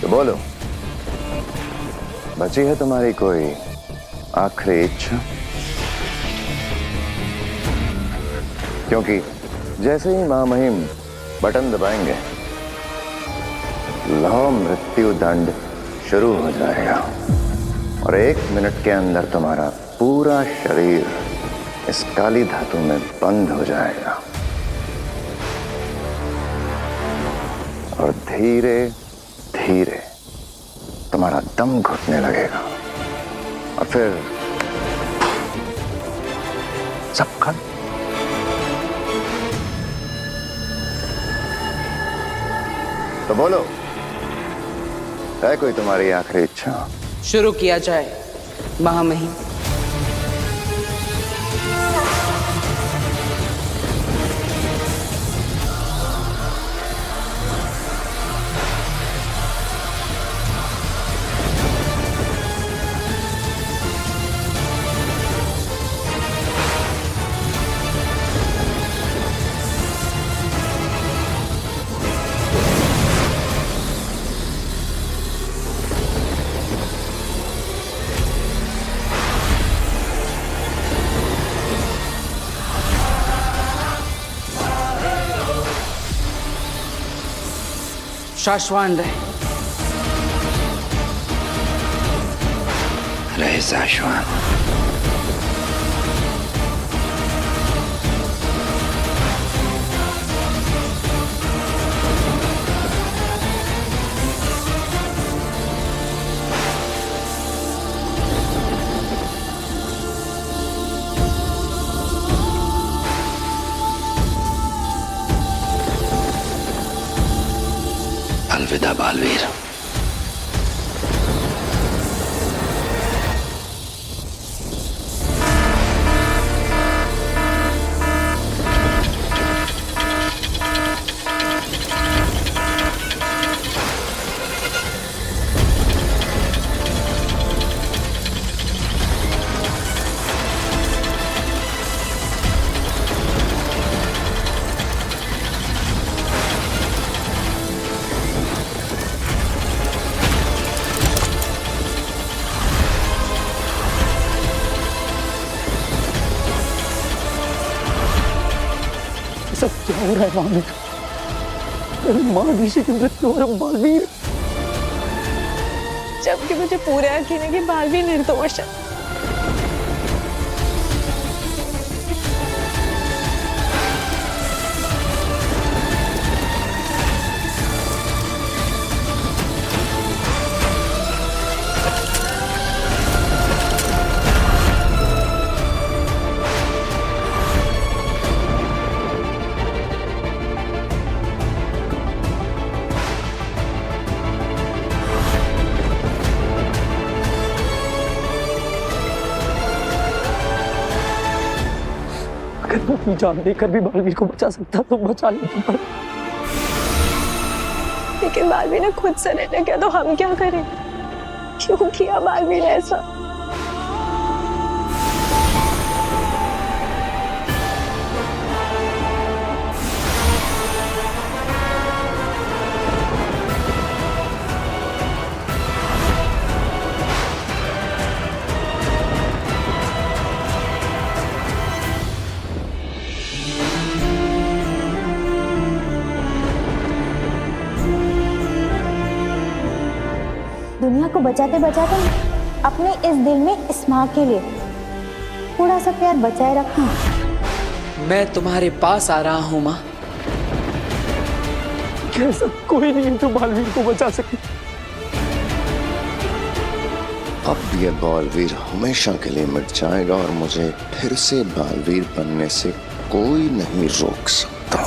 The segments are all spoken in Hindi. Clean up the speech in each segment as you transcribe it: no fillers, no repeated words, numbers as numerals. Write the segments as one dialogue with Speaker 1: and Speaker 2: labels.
Speaker 1: तो बोलो, बची है तुम्हारी कोई आखिरी इच्छा? क्योंकि जैसे ही महामहिम बटन दबाएंगे, लौ मृत्यु दंड शुरू हो जाएगा और 1 मिनट के अंदर तुम्हारा पूरा शरीर इस काली धातु में बंद हो जाएगा और धीरे धीरे तुम्हारा दम घुटने लगेगा और फिर सब खत्म। तो बोलो, है कोई तुम्हारी आखिरी इच्छा?
Speaker 2: शुरू किया जाए महामहिम। शाश्वान
Speaker 1: रहे शाश्वान। अलविदा बालवीर।
Speaker 3: सब क्या हो रहा है वहां में? माँ की मृत्यु और बालवीर,
Speaker 4: जबकि मुझे पूरा यकीन है कि बालवीर निर्दोष है।
Speaker 3: अगर वो अपनी जान देकर भी बालवीर को बचा सकता तो बचा लेता, पर
Speaker 4: लेकिन बालवीर ने खुद सरेंडर किया तो हम क्या करें? क्यों किया बालवीर ने ऐसा?
Speaker 5: दुनिया को बचाते बचाते अपने इस दिल में इस माँ के लिए थोड़ा सा प्यार बचाए रखना।
Speaker 2: मैं तुम्हारे पास आ रहा हूं माँ।
Speaker 3: ऐसा कोई नहीं है जो बालवीर को बचा सके।
Speaker 1: अब ये बालवीर हमेशा के लिए मिट जाएगा और मुझे फिर से बालवीर बनने से कोई नहीं रोक सकता।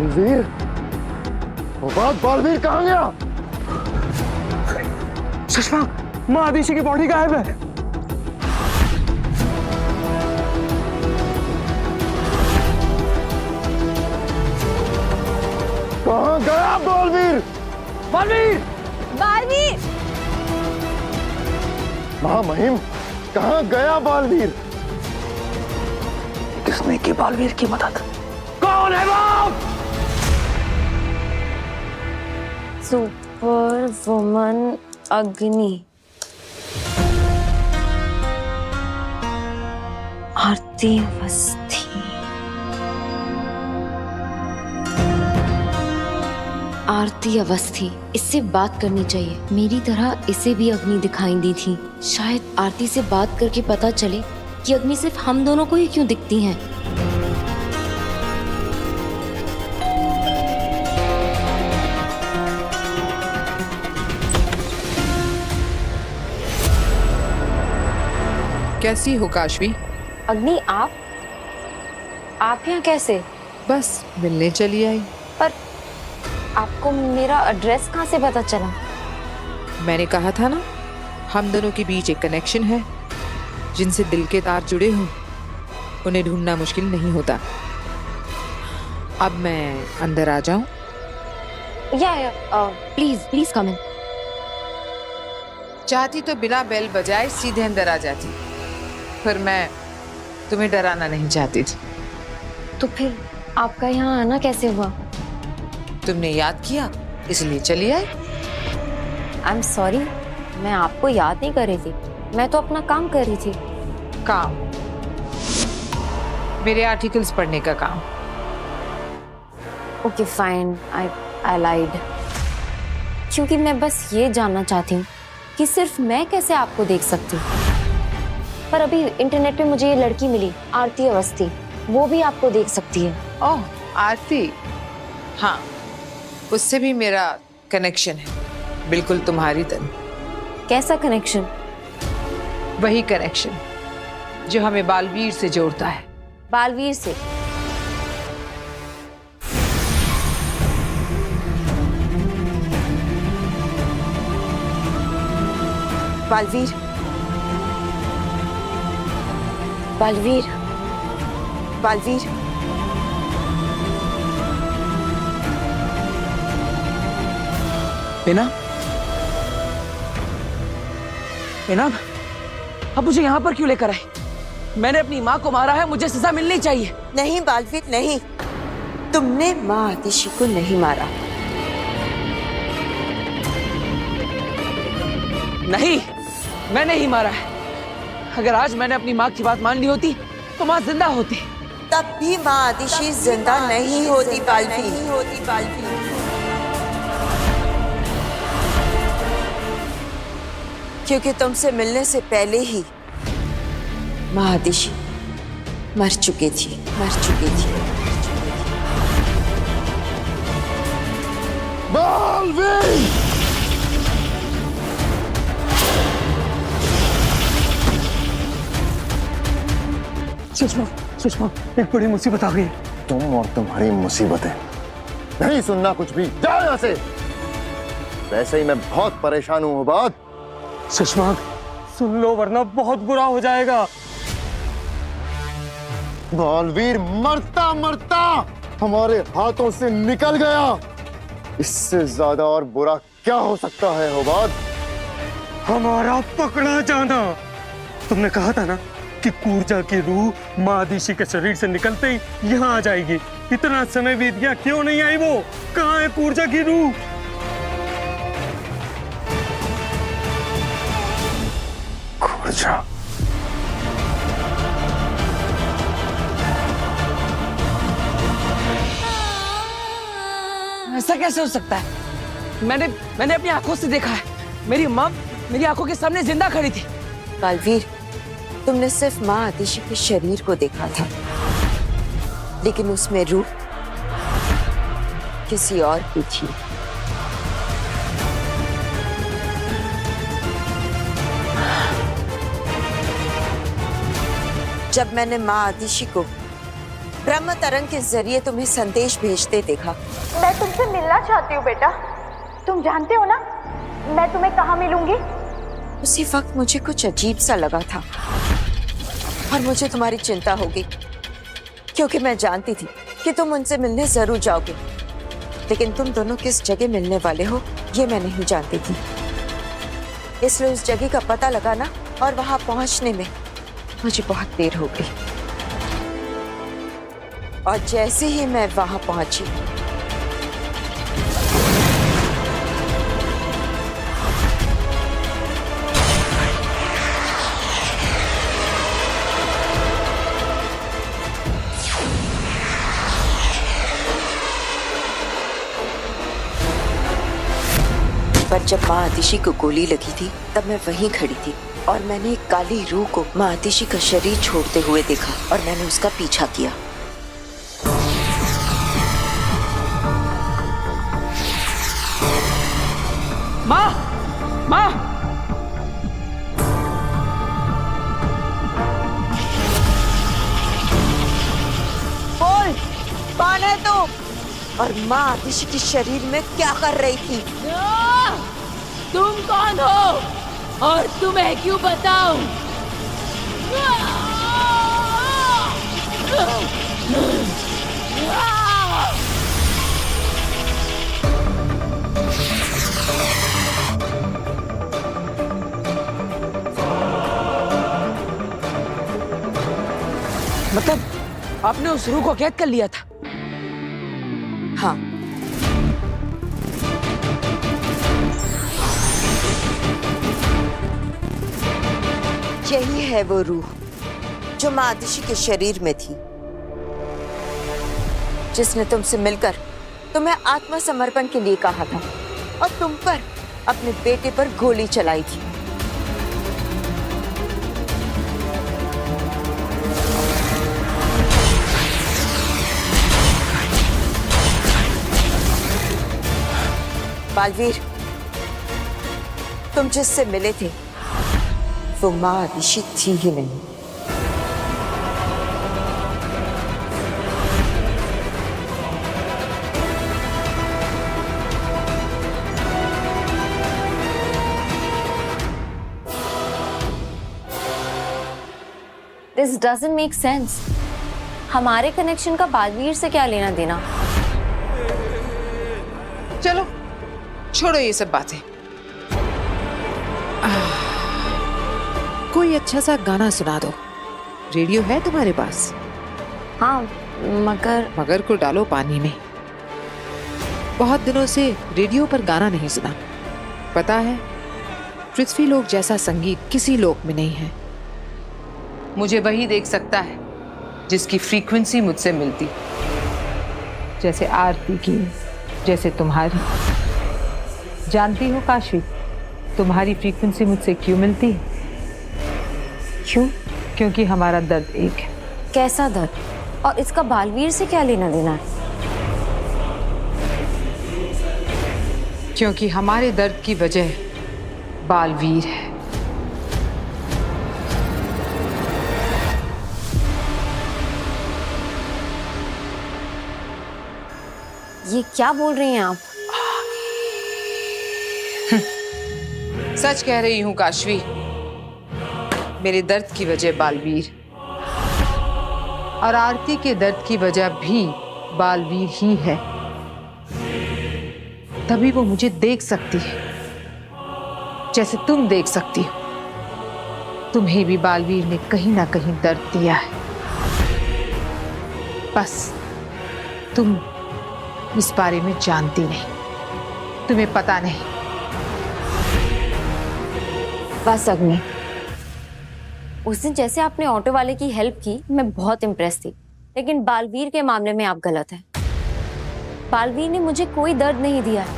Speaker 1: बालवीर, बालवीर कहाँ गया?
Speaker 3: सुषमा, माँ आदिशी की बॉडी गायब है।
Speaker 1: कहाँ गया बालवीर?
Speaker 3: बालवीर!
Speaker 4: बालवीर!
Speaker 1: महामहिम, कहाँ गया बालवीर?
Speaker 3: किसने की बालवीर की मदद? कौन है वो?
Speaker 4: सुपर वुमन अग्नि, आरती अवस्थी।
Speaker 6: आरती अवस्थी, इससे बात करनी चाहिए। मेरी तरह इसे भी अग्नि दिखाई दी थी। शायद आरती से बात करके पता चले कि अग्नि सिर्फ हम दोनों को ही क्यों दिखती हैं।
Speaker 7: कैसी हो काशवी?
Speaker 6: अग्नि, आप यहाँ कैसे?
Speaker 7: बस मिलने चली आई।
Speaker 6: पर आपको मेरा एड्रेस कहाँ से पता चला?
Speaker 7: मैंने कहा था ना, हम दोनों के बीच एक कनेक्शन है। जिनसे दिल के तार जुड़े हों उन्हें ढूंढना मुश्किल नहीं होता। अब मैं अंदर आ जाऊं?
Speaker 6: या प्लीज कम इन।
Speaker 7: चाहती तो बिना बेल बजाए सीधे अंदर आ जाती, पर मैं तुम्हें डराना नहीं चाहती थी।
Speaker 6: तो फिर आपका यहाँ आना कैसे हुआ?
Speaker 7: तुमने याद किया इसलिए चली आई।
Speaker 6: आई एम सॉरी, मैं आपको याद नहीं कर रही थी। मैं तो अपना काम कर रही थी।
Speaker 7: काम? मेरे आर्टिकल्स पढ़ने का काम।
Speaker 6: ओके फाइन, आई लाइड। क्योंकि मैं बस ये जानना चाहती हूँ कि सिर्फ मैं कैसे आपको देख सकती हूँ। पर अभी इंटरनेट पे मुझे ये लड़की मिली, आरती अवस्थी, वो भी आपको देख सकती है।
Speaker 7: ओह, आरती? हाँ, उससे भी मेरा कनेक्शन है, बिल्कुल तुम्हारी तरह।
Speaker 6: कैसा कनेक्शन?
Speaker 7: वही कनेक्शन जो हमें बालवीर से जोड़ता है।
Speaker 6: बालवीर से?
Speaker 8: बालवीर,
Speaker 6: बालवीर,
Speaker 8: बालवीर,
Speaker 3: इनाम, अब मुझे यहाँ पर क्यों लेकर आए? मैंने अपनी माँ को मारा है, मुझे सजा मिलनी चाहिए।
Speaker 8: नहीं बालवीर नहीं, तुमने माँ आतिशी को नहीं मारा।
Speaker 3: नहीं, मैंने ही मारा है। अगर आज मैंने अपनी माँ की बात मान ली होती तो माँ जिंदा होती।
Speaker 8: तब भी माँ आतिशी जिंदा नहीं होती बालवीर। क्योंकि तुमसे मिलने से पहले ही माँ आतिशी मर चुकी थी।
Speaker 1: बालवीर!
Speaker 3: सुषमा, एक बड़ी मुसीबत आ गई।
Speaker 1: तुम और तुम्हारी मुसीबतें, नहीं सुनना कुछ भी। जाओ यहाँ से। वैसे ही मैं बहुत परेशान हूँ उबाद।
Speaker 3: सुषमा, सुन लो वरना बहुत बुरा हो जाएगा।
Speaker 1: बालवीर मरता मरता हमारे हाथों से निकल गया। इससे ज्यादा और बुरा क्या हो सकता है उबाद?
Speaker 3: हमारा पकड़ा जाना। तुमने कहा था ना कि कूर्जा की रूह माँ आदिशी के शरीर से निकलते ही यहाँ आ जाएगी। इतना समय बीत गया, क्यों नहीं आई वो? कहाँ है कूर्जा की रूह?
Speaker 1: कूर्जा?
Speaker 3: ऐसा कैसे हो सकता है? मैंने अपनी आंखों से देखा है। मेरी माँ मेरी आंखों के सामने जिंदा खड़ी थी।
Speaker 8: बालवीर, तुमने सिर्फ माँ आतिशी के शरीर को देखा था, लेकिन उसमें रूह किसी और की थी। जब मैंने माँ आतिशी को ब्रह्म तरंग के जरिए तुम्हें संदेश भेजते देखा।
Speaker 5: मैं तुमसे मिलना चाहती हूँ बेटा। तुम जानते हो ना मैं तुम्हें कहाँ मिलूंगी?
Speaker 8: उसी वक्त मुझे कुछ अजीब सा लगा था और मुझे तुम्हारी चिंता होगी, क्योंकि मैं जानती थी कि तुम उनसे मिलने जरूर जाओगे, लेकिन तुम दोनों किस जगह मिलने वाले हो ये मैं नहीं जानती थी। इसलिए उस जगह का पता लगाना और वहां पहुंचने में मुझे बहुत देर हो गई। और जैसे ही मैं वहां पहुंची, पर जब माँ आतिशी को गोली लगी थी तब मैं वहीं खड़ी थी और मैंने एक काली रूह को माँ आतिशी का शरीर छोड़ते हुए देखा और मैंने उसका पीछा किया।
Speaker 2: माँ, माँ,
Speaker 8: बोल, कौन है तू? और माँ आतिशी के शरीर में क्या कर रही थी?
Speaker 9: तुम कौन हो और तुम्हें क्यों बताऊं?
Speaker 2: मतलब आपने उस रूह को कैद कर लिया था?
Speaker 8: हाँ, यही है वो रूह जो माँ आतिशी के शरीर में थी, जिसने तुमसे मिलकर तुम्हें आत्मसमर्पण के लिए कहा था और तुम पर अपने बेटे पर गोली चलाई थी। बालवीर, तुम जिससे मिले थे वो माँ आतिशी थी ही नहीं।
Speaker 6: This doesn't make sense. हमारे कनेक्शन का बालवीर से क्या लेना देना?
Speaker 7: चलो छोड़ो ये सब बातें। कोई अच्छा सा गाना सुना दो। रेडियो है तुम्हारे पास?
Speaker 6: हाँ, मगर
Speaker 7: को डालो पानी में। बहुत दिनों से रेडियो पर गाना नहीं सुना। पता है, पृथ्वी लोक जैसा संगीत किसी लोक में नहीं है।
Speaker 10: मुझे वही देख सकता है जिसकी फ्रीक्वेंसी मुझसे मिलती, जैसे आरती की, जैसे तुम्हारी। जानती हो काशी, तुम्हारी फ्रीक्वेंसी मुझसे क्यों मिलती है?
Speaker 6: क्यों?
Speaker 10: क्योंकि हमारा दर्द एक है।
Speaker 6: कैसा दर्द? और इसका बालवीर से क्या लेना देना है?
Speaker 10: क्योंकि हमारे दर्द की वजह बालवीर है।
Speaker 6: ये क्या बोल रही हैं आप?
Speaker 10: सच कह रही हूं काशवी, मेरे दर्द की वजह बालवीर और आरती के दर्द की वजह भी बालवीर ही है। तभी वो मुझे देख सकती है जैसे तुम देख सकती हो। तुम्हें भी बालवीर ने कहीं ना कहीं दर्द दिया है, बस तुम इस बारे में जानती नहीं, तुम्हें पता नहीं।
Speaker 6: बस अग्नि, उस दिन जैसे आपने ऑटो वाले की हेल्प की, मैं बहुत इम्प्रेस थी, लेकिन बालवीर के मामले में आप गलत हैं। बालवीर ने मुझे कोई दर्द नहीं दिया है,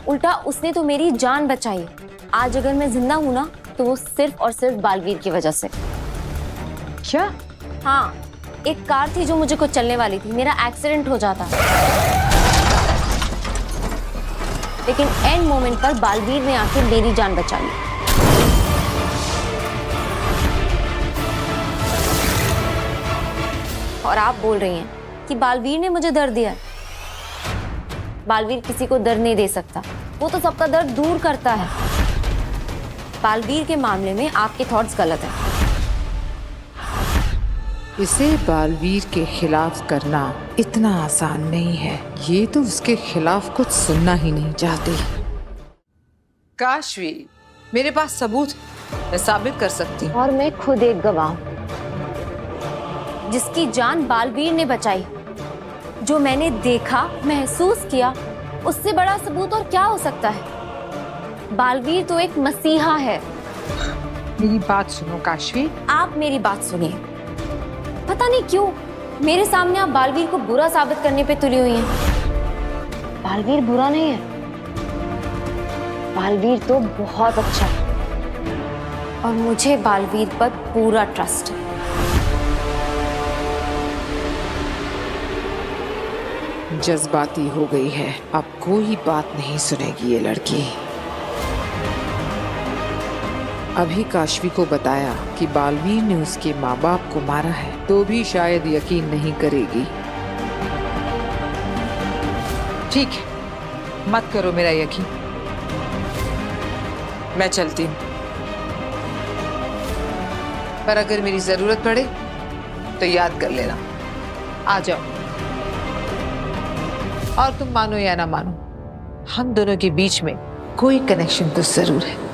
Speaker 6: उल्टा उसने तो मेरी जान बचाई। आज अगर मैं जिंदा हूं ना, तो वो सिर्फ और सिर्फ बालवीर की वजह से।
Speaker 10: क्या?
Speaker 6: हाँ, एक कार थी जो मुझे कुछ चलने वाली थी, मेरा एक्सीडेंट हो जाता, लेकिन एंड मोमेंट पर बालवीर ने आके मेरी जान बचा ली। और आप बोल रही हैं कि बालवीर ने मुझे दर्द दिया। बालवीर किसी को दर्द नहीं दे सकता, वो तो सबका दर्द दूर करता है। बालवीर के मामले में आपके थॉट्स गलत हैं।
Speaker 7: इसे बालवीर के खिलाफ करना इतना आसान नहीं है। ये तो उसके खिलाफ कुछ सुनना ही नहीं चाहती। काशवी, मेरे पास सबूत, मैं साबित कर सकती हूँ।
Speaker 6: और मैं खुद एक गवाह हूं, जिसकी जान बालवीर ने बचाई। जो मैंने देखा, महसूस किया, उससे बड़ा सबूत और क्या हो सकता है? बालवीर तो एक मसीहा है।
Speaker 7: मेरी बात सुनो काशवी।
Speaker 6: आप मेरी बात सुनिए। पता नहीं क्यों मेरे सामने आप बालवीर को बुरा साबित करने पे तुली हुई हैं। बालवीर बुरा नहीं है, बालवीर तो बहुत अच्छा है और मुझे बालवीर पर पूरा ट्रस्ट है।
Speaker 7: जज्बाती हो गई है, अब कोई बात नहीं सुनेगी ये लड़की। अभी काशवी को बताया कि बालवीर ने उसके माँ बाप को मारा है, तो भी शायद यकीन नहीं करेगी। ठीक है, मत करो मेरा यकीन, मैं चलती हूँ। पर अगर मेरी जरूरत पड़े तो याद कर लेना, आ जाओ। और तुम मानो या ना मानो, हम दोनों के बीच में कोई कनेक्शन तो जरूर है।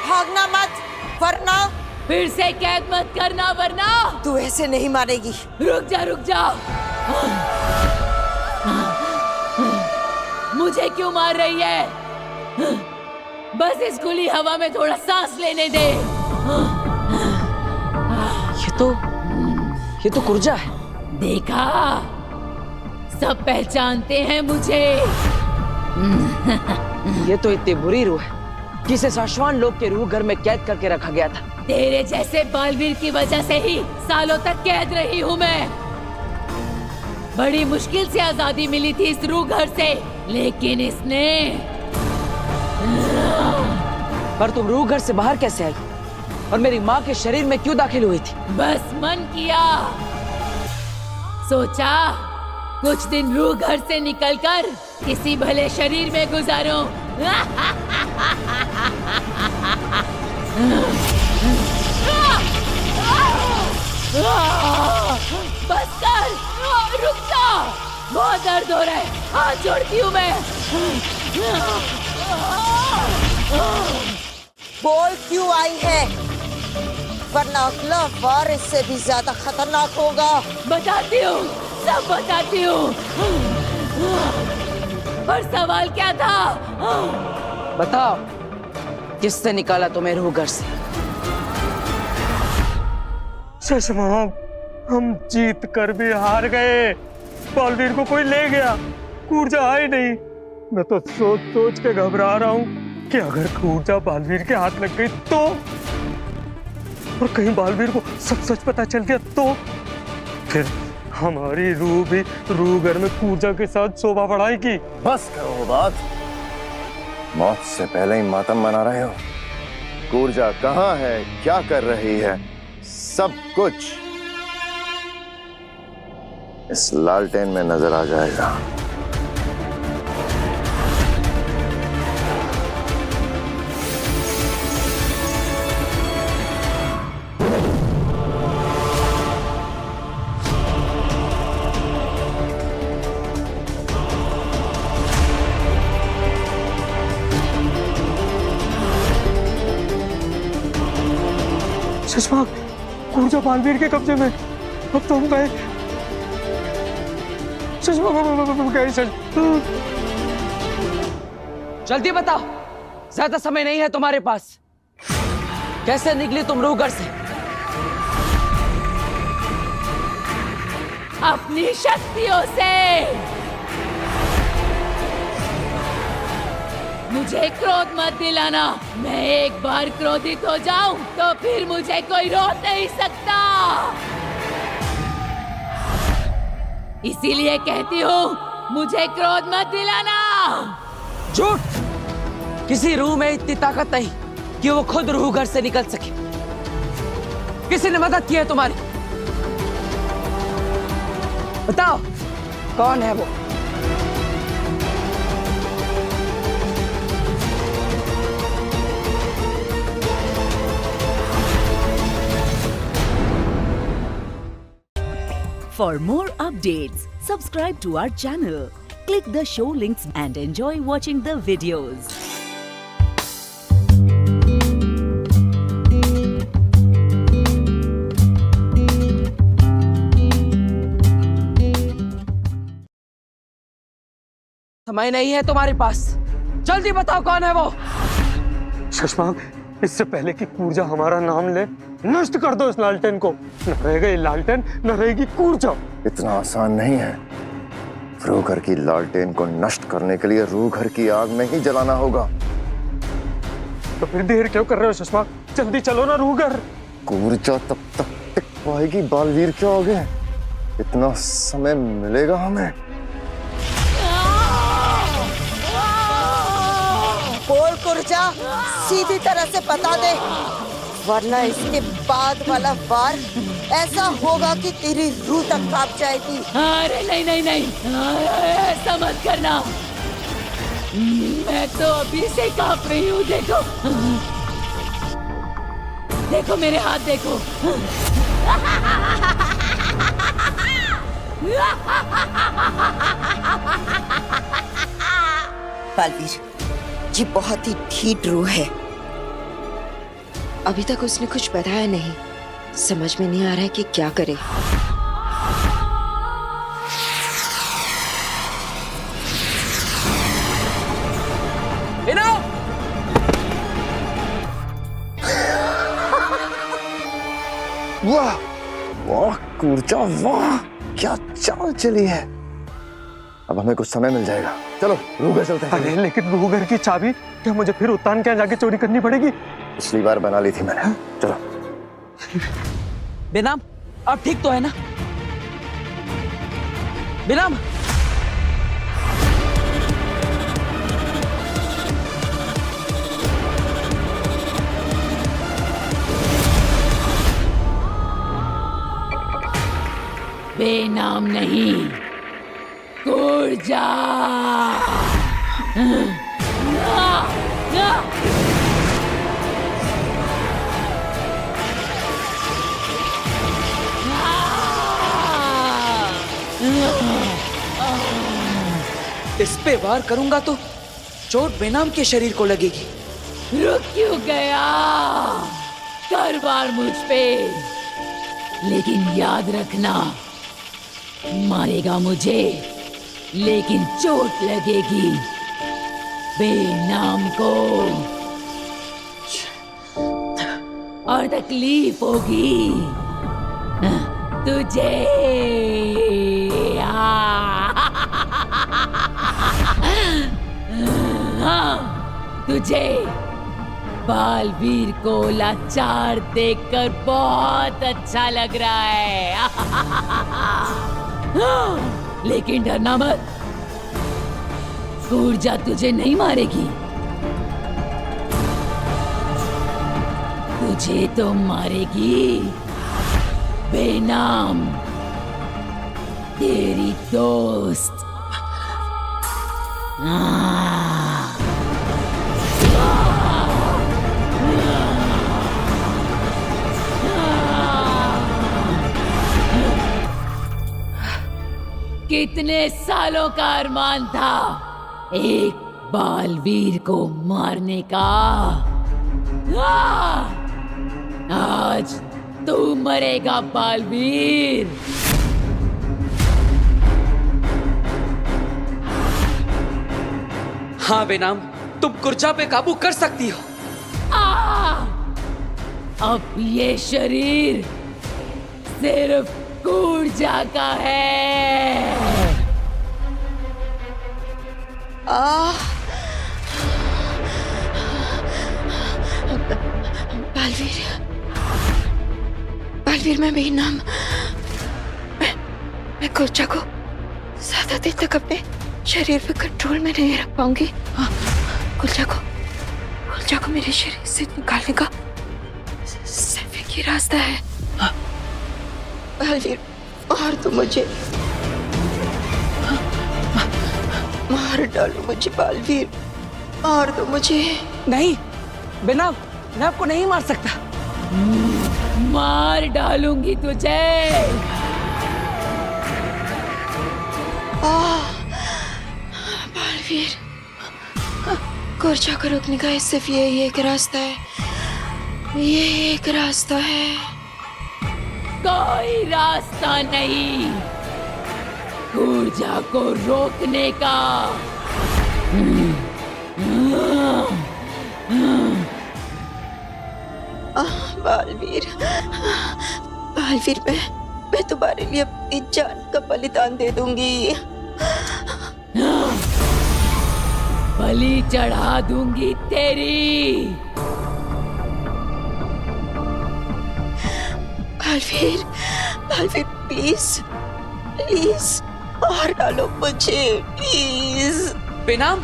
Speaker 8: भागना मत, वरना
Speaker 9: फिर से कैद मत करना, वरना
Speaker 8: तू ऐसे नहीं मारेगी।
Speaker 9: रुक जा, रुक जा। मुझे क्यों मार रही है? बस इस खुली हवा में थोड़ा सांस लेने दे।
Speaker 2: ये तो कुर्जा है।
Speaker 9: देखा, सब पहचानते हैं मुझे।
Speaker 2: ये तो इतनी बुरी रूह है कि इसे शाश्वान लोग के रूह घर में कैद करके रखा गया था।
Speaker 9: तेरे जैसे बालवीर की वजह से ही सालों तक कैद रही हूँ मैं। बड़ी मुश्किल से आजादी मिली थी इस रूह घर से, लेकिन इसने।
Speaker 2: पर तुम रूह घर से बाहर कैसे आई और मेरी माँ के शरीर में क्यों दाखिल हुई थी?
Speaker 9: बस मन किया, सोचा कुछ दिन रूह घर से निकलकर किसी भले शरीर में गुजारूं। बस कर, रुक जा, बहुत दर्द हो रहा है, हाथ जोड़ती हूँ मैं।
Speaker 8: बोल क्यों आई है, वरना अगला वार इससे भी ज्यादा खतरनाक होगा।
Speaker 9: बताती हूँ, सब बताती हूँ। पर सवाल क्या था?
Speaker 2: बताओ, किसने निकाला तुम्हें रूह घर से?
Speaker 3: चश्मा, हम जीत कर भी हार गए। बालवीर को कोई ले गया, कूर्जा आई नहीं। मैं तो सोच सोच के घबरा रहा हूँ कि अगर कूर्जा बालवीर के हाथ लग गई तो, और कहीं बालवीर को सब सच पता चल गया तो फिर हमारी रूह भी रूह घर में कूर्जा के साथ शोभा बढ़ाएगी।
Speaker 1: बस करो बात, मौत से पहले ही मातम मना रहे हो। कूर्जा कहाँ है, क्या कर रही है, सब कुछ इस लालटेन में नजर आ जाएगा।
Speaker 3: चश्मा, कूर्जा बालवीर के कब्जे में। अब तो हम गए। चश्मा गए।
Speaker 2: जल्दी बताओ, ज्यादा समय नहीं है तुम्हारे पास। कैसे निकली तुम रूह घर से?
Speaker 9: अपनी शक्तियों से। मुझे क्रोध मत दिलाना। मैं एक बार क्रोधित हो जाऊं तो फिर मुझे कोई रोक नहीं सकता। इसीलिए कहती हूँ मुझे क्रोध मत दिलाना।
Speaker 2: झूठ। किसी रूह में इतनी ताकत नहीं कि वो खुद रूह घर से निकल सके। किसी ने मदद की है तुम्हारी? बताओ कौन है वो?
Speaker 11: For more updates, subscribe to our channel, click the show links and enjoy watching the videos.
Speaker 2: समय नहीं है तुम्हारे पास। जल्दी बताओ कौन है वो?
Speaker 3: शशांक, इससे पहले कि कूर्जा हमारा नाम ले, नष्ट कर दो इस लालटेन को। न रहेगा ये लालटेन, न रहेगी कूर्जा।
Speaker 1: इतना आसान नहीं है। रूह घर की लालटेन को नष्ट करने के लिए रूह घर की आग में ही जलाना होगा।
Speaker 3: तो फिर देर क्यों कर रहे हो शशांक? जल्दी चलो ना रूह घर।
Speaker 1: कूर्जा तब तक टिक पाएगी बालवीर के आगे? इतना समय मिलेगा हमें?
Speaker 8: बोल कूर्जा, सीधी तरह से बता दे, वरना इसके बाद वाला वार ऐसा होगा कि तेरी रूह तक कांप जाएगी।
Speaker 9: अरे नहीं नहीं नहीं, ऐसा मत करना। मैं तो अभी से कांप रही हूँ। देखो देखो मेरे हाथ देखो।
Speaker 8: बालवीर, ये बहुत ही ढीठ रूह है। अभी तक उसने कुछ बताया नहीं। समझ में नहीं आ रहा है कि क्या करे।
Speaker 1: वाह वाह कूर्जा, वाह क्या चाल चली है। अब हमें कुछ समय मिल जाएगा। चलो रूह घर चलते हैं।
Speaker 3: अरे लेकिन रूह घर की चाबी क्या मुझे फिर उत्तान के यहाँ जाके चोरी करनी पड़ेगी?
Speaker 1: पिछली बार बना ली थी मैंने। चलो।
Speaker 2: बेनाम, अब ठीक तो है ना? बेनाम,
Speaker 9: बेनाम नहीं, कूर्जा।
Speaker 2: इस पे वार करूंगा तो चोट बेनाम के शरीर को लगेगी।
Speaker 9: रुक क्यों गया? कर वार मुझ पे, लेकिन याद रखना, मारेगा मुझे लेकिन चोट लगेगी बेनाम को और तकलीफ होगी तुझे। तुझे बालवीर को लाचार देखकर बहुत अच्छा लग रहा है। लेकिन डरना मत, कूर्जा तुझे नहीं मारेगी। तुझे तो मारेगी बेनाम, तेरी दोस्त। कितने सालों का अरमान था एक बालवीर को मारने का। आज तू मरेगा बालवीर।
Speaker 2: हाँ बेनाम, तुम कुर्जा पे काबू कर सकती हो।
Speaker 9: अब ये शरीर सिर्फ कूर्जा का है।
Speaker 8: बालवीर, मैं बेनाम, मैं कूर्जा को ज्यादा देर तक अपने शरीर पे कंट्रोल में नहीं रख पाऊंगी। कूर्जा को मेरे शरीर से निकालने का सिर्फ एक ही रास्ता है। बालवीर, मार दो मुझे, मार डालो मुझे बालवीर, मार दो मुझे।
Speaker 2: नहीं बेनाम, मैं आपको नहीं मार सकता।
Speaker 9: मार डालूंगी तुझे।
Speaker 8: बालवीर, कूर्जा को रोकने का सिर्फ यही एक रास्ता है, ये एक रास्ता है।
Speaker 9: कोई रास्ता नहीं कूर्जा को रोकने का।
Speaker 8: बालवीर, मैं तुम्हारे लिए अपनी जान का बलिदान दे दूंगी।
Speaker 9: बलि चढ़ा दूंगी तेरी।
Speaker 8: बालवीर, प्लीज मार डालो मुझे, प्लीज।
Speaker 2: बेनाम,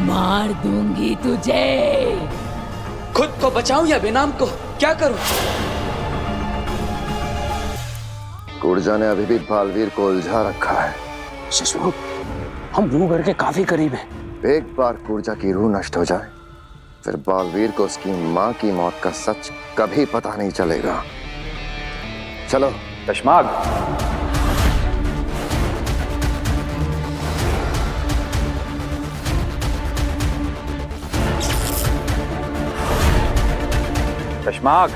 Speaker 9: मार दूंगी तुझे।
Speaker 2: खुद को बचाऊं या बेनाम को? क्या करूं?
Speaker 1: कूर्जा ने अभी भी बालवीर को उलझा रखा है।
Speaker 3: शशु, हम रूह घर के काफी करीब हैं।
Speaker 1: एक बार कूर्जा की रूह नष्ट हो जाए, फिर बालवीर को उसकी मां की मौत का सच कभी पता नहीं चलेगा। चलो
Speaker 12: तशमाग। तशमाग,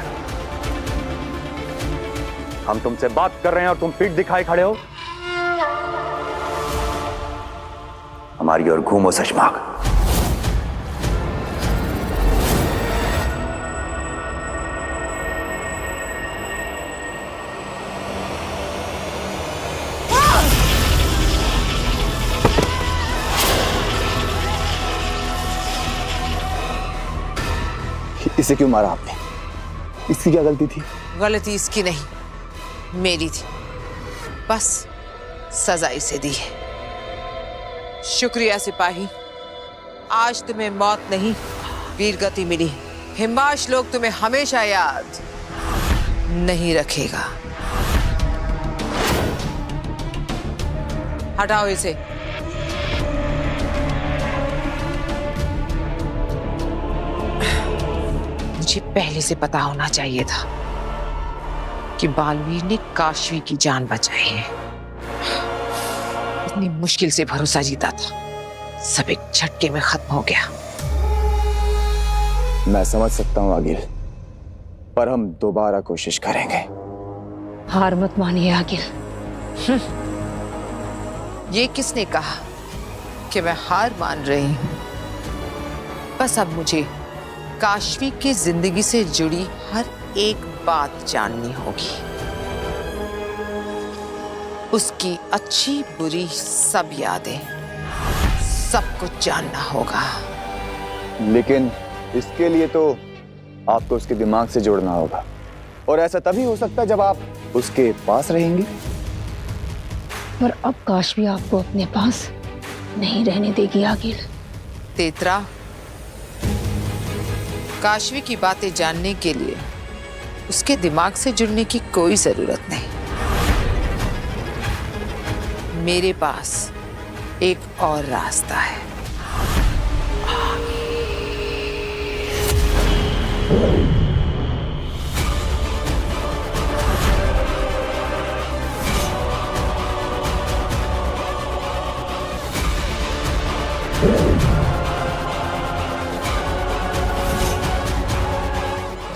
Speaker 12: हम तुमसे बात कर रहे हैं और तुम पीठ दिखाए खड़े हो। हमारी ओर घूमो तशमाग। इसे क्यों मारा आपने? इसकी क्या गलती थी?
Speaker 7: गलती इसकी नहीं, मेरी थी। बस सजा इसे दी है। शुक्रिया सिपाही, आज तुम्हें मौत नहीं वीरगति मिली। हिम्बाश लोग तुम्हें हमेशा याद नहीं रखेगा। हटाओ इसे। मुझे पहले से पता होना चाहिए था कि बालवीर ने काशवी की जान बचाई है। इतनी मुश्किल से भरोसा जीता था, सब एक झटके में खत्म हो गया।
Speaker 12: मैं समझ सकता हूं आगिल, पर हम दोबारा कोशिश करेंगे।
Speaker 6: हार मत मानिए आगिल।
Speaker 7: ये किसने कहा कि मैं हार मान रही हूं? बस अब मुझे काशवी की जिंदगी से जुड़ी हर एक बात जाननी होगी। उसकी अच्छी बुरी सब यादें, सब कुछ जानना होगा।
Speaker 12: लेकिन इसके लिए तो आपको उसके दिमाग से जोड़ना होगा, और ऐसा तभी हो सकता है जब आप उसके पास रहेंगी।
Speaker 6: पर अब काशवी आपको अपने पास नहीं रहने देगी आगिल।
Speaker 7: तेतरा, काशवी की बातें जानने के लिए उसके दिमाग से जुड़ने की कोई जरूरत नहीं। मेरे पास एक और रास्ता है।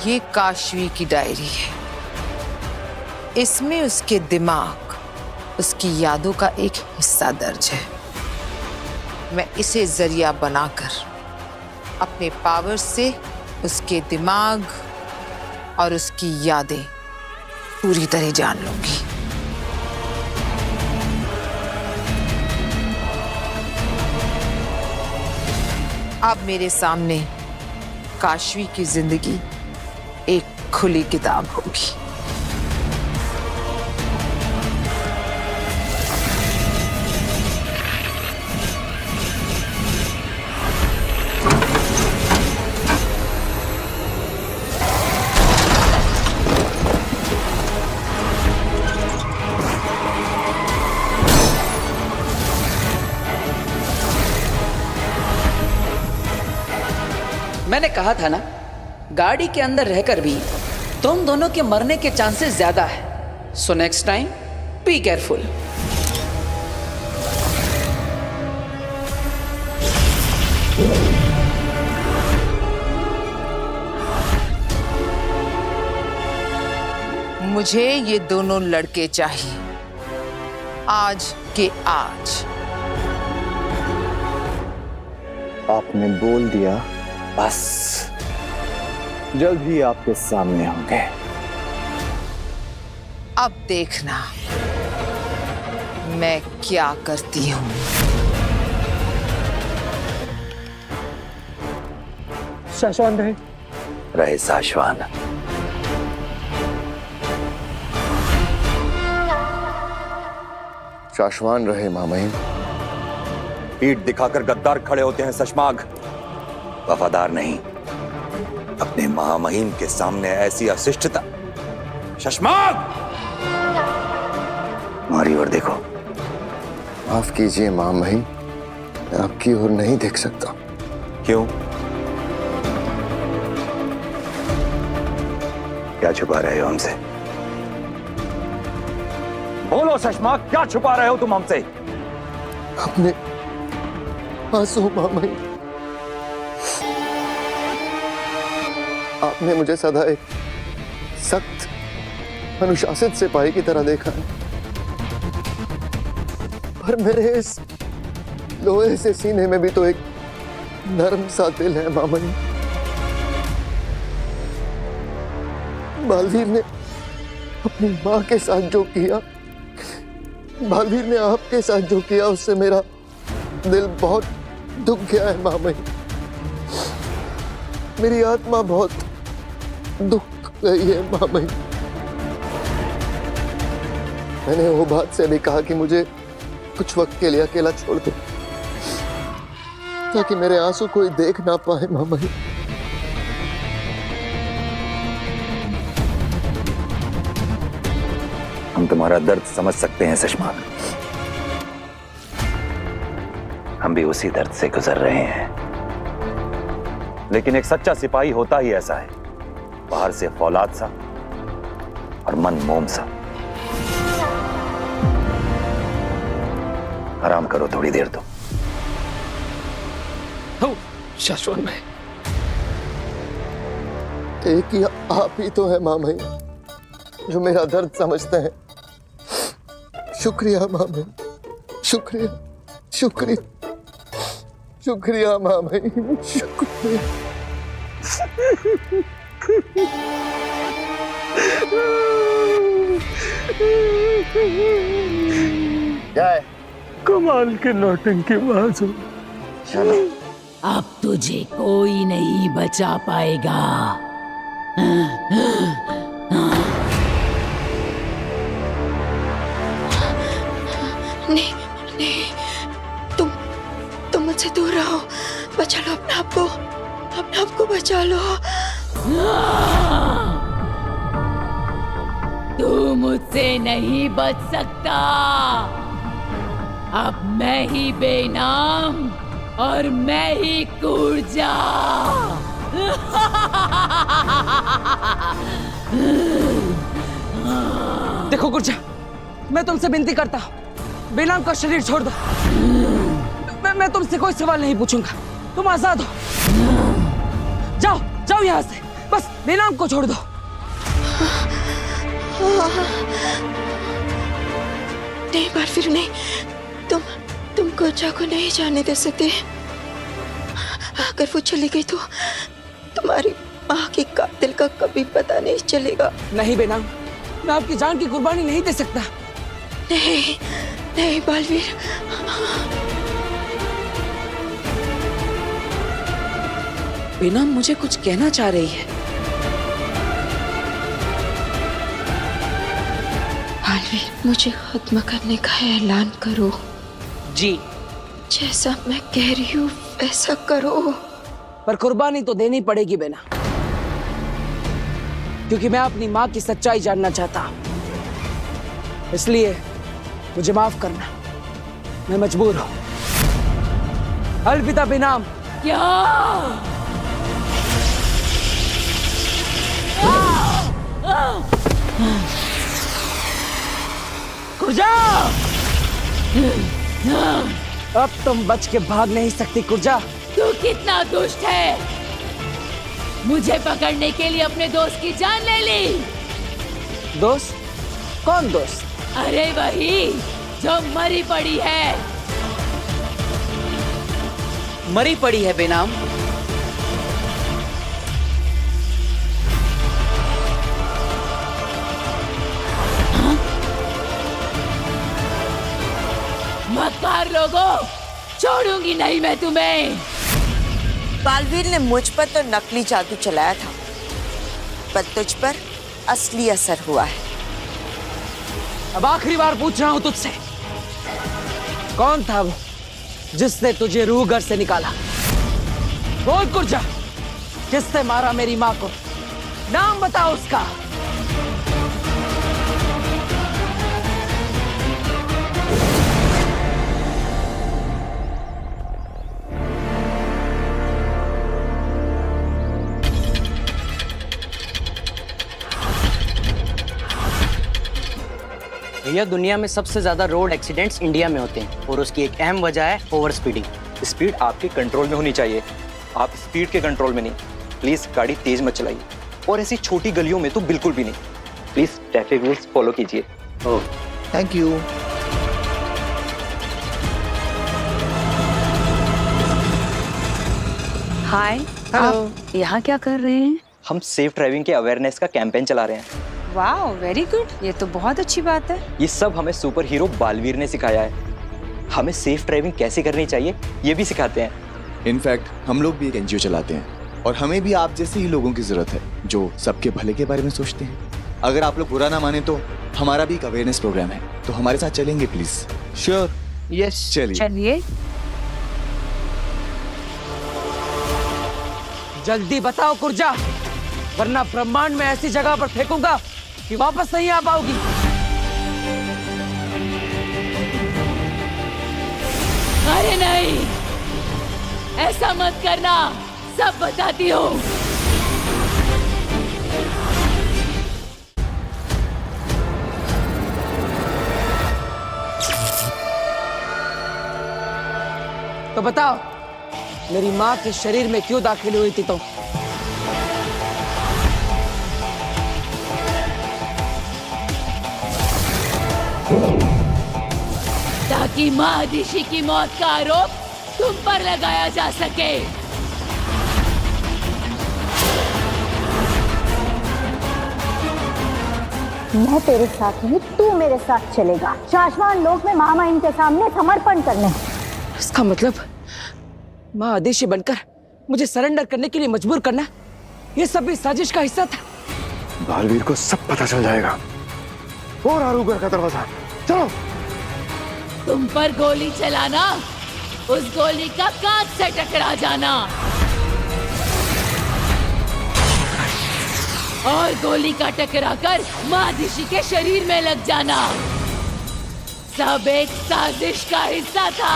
Speaker 7: ये काशवी की डायरी है। इसमें उसके दिमाग, उसकी यादों का एक हिस्सा दर्ज है। मैं इसे जरिया बनाकर अपने पावर से उसके दिमाग और उसकी यादें पूरी तरह जान लूंगी। अब मेरे सामने काशवी की जिंदगी एक खुली किताब होगी।
Speaker 2: मैंने कहा था ना, गाड़ी के अंदर रहकर भी तुम दोनों के मरने के चांसेस ज्यादा है। So next time be careful.
Speaker 7: मुझे ये दोनों लड़के चाहिए, आज के आज।
Speaker 12: आपने बोल दिया, बस जल्द ही आपके सामने होंगे।
Speaker 7: अब देखना मैं क्या करती हूँ।
Speaker 3: शाश्वान रहे।
Speaker 1: रहे शाश्वान। शाश्वान रहे मामहीन।
Speaker 12: पीठ दिखाकर गद्दार खड़े होते हैं शशमाग, वफादार नहीं। अपने महामहिम के सामने ऐसी अशिष्टता। शशमाग,
Speaker 1: हमारी ओर देखो। माफ कीजिए महामहिम, मैं आपकी ओर नहीं देख सकता।
Speaker 12: क्यों? क्या छुपा रहे हो हमसे? बोलो शशमाग, क्या छुपा रहे हो तुम हमसे?
Speaker 1: अपने आंसू मामहीन। आपने मुझे सदा एक सख्त अनुशासित सिपाही की तरह देखा है, पर मेरे इस लोहे से सीने में भी तो एक नरम सा दिल है मामहीन। बालवीर ने अपनी माँ के साथ जो किया, बालवीर ने आपके साथ जो किया, उससे मेरा दिल बहुत दुख गया है मामहीन। मेरी आत्मा बहुत दुख गई है मामहीन। मैंने वो बात से भी कहा कि मुझे कुछ वक्त के लिए अकेला छोड़ दो, ताकि मेरे आंसू कोई देख ना पाए मामहीन।
Speaker 12: हम तुम्हारा दर्द समझ सकते हैं शशमाग। हम भी उसी दर्द से गुजर रहे हैं, लेकिन एक सच्चा सिपाही होता ही ऐसा है, बाहर से फौलाद सा और मन मोम सा। आराम करो थोड़ी देर तो।
Speaker 3: शाश्वान भाई,
Speaker 1: एक ही आप ही तो है मामहीन जो मेरा दर्द समझते हैं। शुक्रिया मामहीन, शुक्रिया, शुक्रिया, शुक्रिया मामहीन, शुक्रिया। क्या है?
Speaker 3: कमाल के नौटंकी बाज हो।
Speaker 1: चलो,
Speaker 9: अब तुझे कोई नहीं बचा पाएगा।
Speaker 4: नहीं नहीं, तुम मुझसे दूर रहो। बचा लो अपने आप को, अपने आप को बचा लो।
Speaker 9: तू मुझसे नहीं बच सकता। अब मैं ही बेनाम और मैं ही कूर्जा।
Speaker 2: देखो कुर्जा, मैं तुमसे विनती करता हूँ, बेनाम का शरीर छोड़ दो। मैं तुमसे कोई सवाल नहीं पूछूंगा, तुम आजाद हो। जाओ जाओ यहाँ से, बस बेनाम को छोड़ दो।
Speaker 4: नहीं बालवीर, नहीं, तुम कूर्जा को नहीं जाने दे सकते। अगर वो चली गई तो तुम्हारी माँ की कातिल का कभी पता नहीं चलेगा।
Speaker 2: नहीं बेनाम, मैं आपकी जान की कुर्बानी नहीं दे सकता।
Speaker 4: नहीं नहीं बालवीर,
Speaker 2: बेनाम मुझे कुछ कहना चाह रही है।
Speaker 4: बालवीर, मुझे खत्म करने का ऐलान करो।
Speaker 2: जी,
Speaker 4: जैसा मैं कह रही हूँ वैसा करो।
Speaker 2: पर कुर्बानी तो देनी पड़ेगी बेना, क्योंकि मैं अपनी माँ की सच्चाई जानना चाहता हूँ। इसलिए मुझे माफ करना, मैं मजबूर हूँ। अलविदा बेनाम।
Speaker 9: क्या?
Speaker 2: कुर्जा, अब तुम बच के भाग नहीं सकती कुर्जा।
Speaker 9: तू कितना दुष्ट है, मुझे पकड़ने के लिए अपने दोस्त की जान ले ली।
Speaker 2: दोस्त? कौन दोस्त?
Speaker 9: अरे वही जो मरी पड़ी है।
Speaker 2: मरी पड़ी है बेनाम?
Speaker 9: मक्कार लोगों, छोड़ूंगी नहीं मैं तुम्हें।
Speaker 8: बालवीर ने मुझ पर तो नकली जादू चलाया था, पर तुझ पर असली असर हुआ है।
Speaker 2: अब आखिरी बार पूछ रहा हूं तुझसे, कौन था वो जिसने तुझे रूह घर से निकाला? बोल कुर्जा, किसने मारा मेरी माँ को? नाम बताओ उसका।
Speaker 13: भैया, दुनिया में सबसे ज्यादा रोड एक्सीडेंट्स इंडिया में होते हैं और उसकी एक अहम वजह है ओवर स्पीडिंग।
Speaker 14: स्पीड आपके कंट्रोल में होनी चाहिए, आप स्पीड के कंट्रोल में नहीं। प्लीज गाड़ी तेज मत चलाइए, और ऐसी छोटी गलियों में तो बिल्कुल भी नहीं। प्लीज ट्रैफिक रूल्स फॉलो कीजिए। ओह,
Speaker 1: थैंक यू।
Speaker 10: हाय, आप यहाँ क्या कर रहे हैं?
Speaker 14: हम सेफ ड्राइविंग के अवेयरनेस का कैंपेन चला रहे हैं।
Speaker 10: वाह, वेरी गुड, ये तो बहुत अच्छी बात है।
Speaker 14: ये सब हमें सुपर हीरो बालवीर ने सिखाया है। हमें सेफ ड्राइविंग कैसे करनी चाहिए ये भी सिखाते हैं।
Speaker 15: इनफैक्ट हम लोग भी एक एनजीओ चलाते हैं और हमें भी आप जैसे ही लोगों की जरूरत है जो सबके भले के बारे में सोचते हैं। अगर आप लोग बुरा ना माने तो हमारा भी एक अवेयरनेस प्रोग्राम है, तो हमारे साथ चलेंगे प्लीज? श्योर,
Speaker 10: यस,
Speaker 15: चलिए।
Speaker 2: जल्दी बताओ कुर्जा, वरना ब्रह्मांड में ऐसी जगह पर फेंकूंगा कि वापस नहीं आ पाओगी।
Speaker 9: अरे नहीं, ऐसा मत करना, सब बताती हूँ।
Speaker 2: तो बताओ, मेरी माँ के शरीर में क्यों दाखिल हुई थी तुम?
Speaker 9: ताकि महादिशी की मौत का आरोप तुम पर लगाया जा सके।
Speaker 5: मैं तेरे साथ नहीं, तू मेरे साथ चलेगा शाश्वत लोक में महामाइन के सामने समर्पण करने।
Speaker 2: इसका मतलब माँ आदेशी बनकर मुझे सरेंडर करने के लिए मजबूर करना, ये सब भी साजिश का हिस्सा था।
Speaker 1: बालवीर को सब पता चल जाएगा। और आरूगर का दरवाजा, चलो।
Speaker 9: तुम पर गोली चलाना, उस गोली का कांच से टकरा जाना और गोली का टकराकर महादिशी के शरीर में लग जाना, सब एक साजिश का हिस्सा था।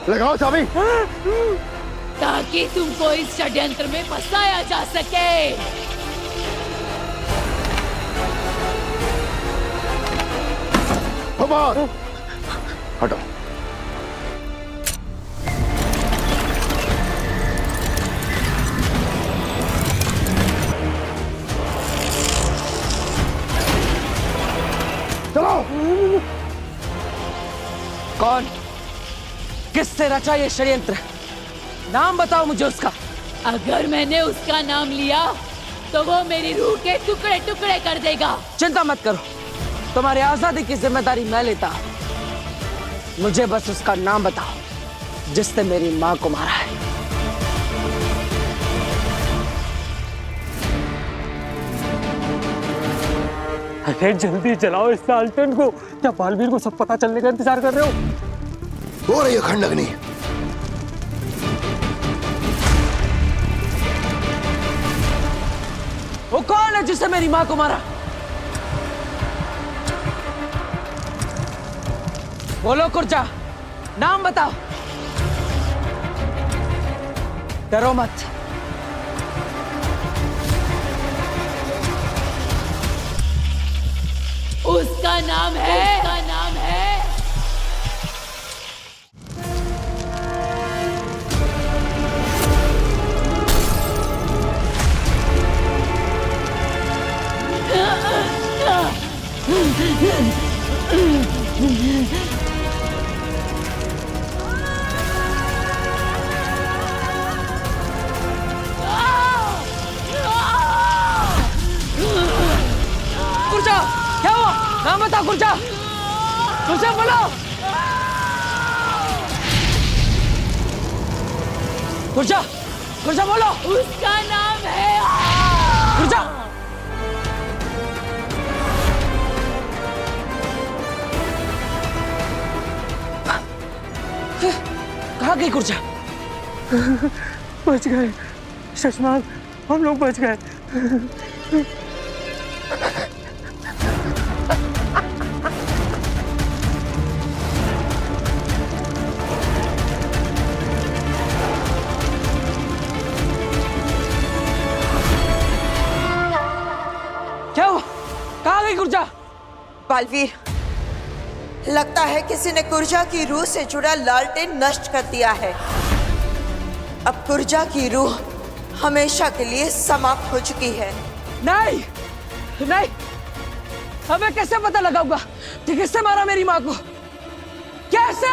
Speaker 1: लगाओ चाबी,
Speaker 9: ताकि तुमको इस षड्यंत्र में फंसाया जा सके।
Speaker 1: हटो। चलो।
Speaker 2: कौन, किससे रचा ये षड्यंत्र? नाम बताओ मुझे उसका।
Speaker 9: अगर मैंने उसका नाम लिया तो वो मेरी रूह के टुकड़े टुकड़े कर देगा।
Speaker 2: चिंता मत करो, तुम्हारी आजादी की जिम्मेदारी मैं लेता हूं। मुझे बस उसका नाम बताओ जिसने मेरी मां को मारा है।
Speaker 3: अरे जल्दी चलाओ इस लालटेन को। क्या बालवीर को सब पता चलने का इंतजार कर रहे हो?
Speaker 1: हो रही है खंडग्नि।
Speaker 2: वो कौन है जिसने मेरी मां को मारा? बोलो कुर्जा, नाम बताओ। डरो मत।
Speaker 9: उसका नाम है
Speaker 2: कुर्जा, क्या हुआ? नाम बताओ कुर्जा। कुर्जा बोलो। कुर्जा, कुर्जा बोलो।
Speaker 9: उसका नाम है
Speaker 2: कुर्जा। कहाँ गई कुर्जा?
Speaker 3: बच गए शशमाल, हम लोग बच गए।
Speaker 2: क्या हुआ? कहाँ गई कुर्जा?
Speaker 8: बालवीर, लगता है किसी ने कुर्जा की रूह से जुड़ा लालटेन नष्ट कर दिया है। अब कुर्जा की रूह हमेशा के लिए समाप्त हो चुकी है।
Speaker 2: नहीं, नहीं, हमें कैसे पता लगाऊंगा कि किसने मारा मेरी माँ को? कैसे?